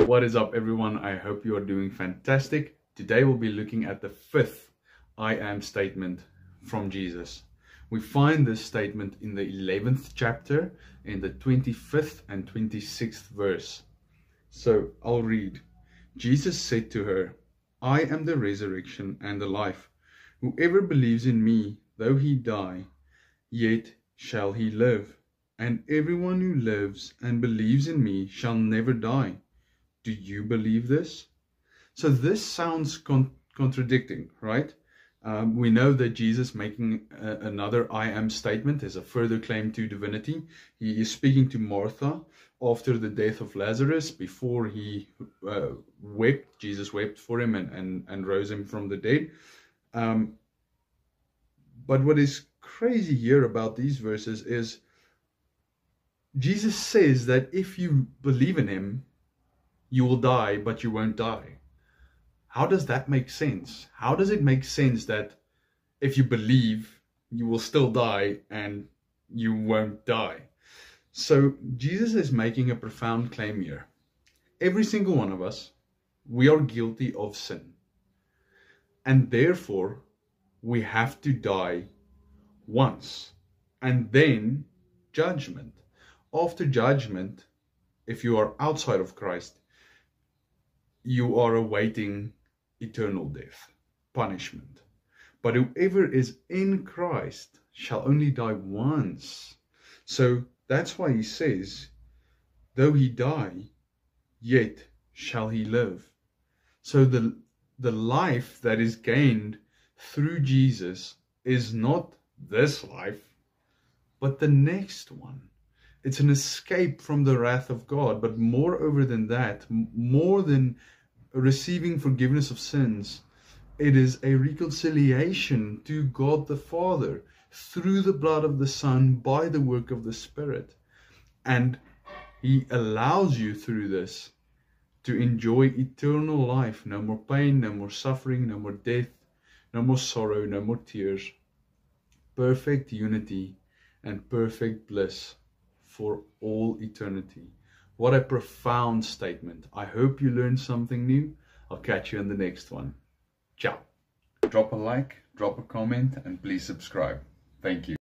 What is up, everyone? I hope you are doing fantastic. Today we'll be looking at the fifth I am statement from Jesus. We find this statement in the 11th chapter in the 25th and 26th verse. So I'll read. Jesus said to her, I am the resurrection and the life. Whoever believes in me, though he die, yet shall he live. And everyone who lives and believes in me shall never die. Do you believe this? So this sounds contradicting, right? We know that Jesus making another I am statement is a further claim to divinity. He is speaking to Martha after the death of Lazarus, before he wept. Jesus wept for him and rose him from the dead. But what is crazy here about these verses is Jesus says that if you believe in him, you will die, but you won't die. How does that make sense? How does it make sense that if you believe, you will still die and you won't die? So Jesus is making a profound claim here. Every single one of us, we are guilty of sin. And therefore, we have to die once. And then judgment. After judgment, if you are outside of Christ, you are awaiting eternal death, punishment. But whoever is in Christ shall only die once. So that's why he says, though he die, yet shall he live. So the life that is gained through Jesus is not this life, but the next one. It's an escape from the wrath of God. But moreover than that, more than receiving forgiveness of sins, it is a reconciliation to God the Father through the blood of the Son by the work of the Spirit. And he allows you through this to enjoy eternal life. No more pain, no more suffering, no more death, no more sorrow, no more tears. Perfect unity and perfect bliss for all eternity. What a profound statement. I hope you learned something new. I'll catch you in the next one. Ciao. Drop a like, drop a comment, and please subscribe. Thank you.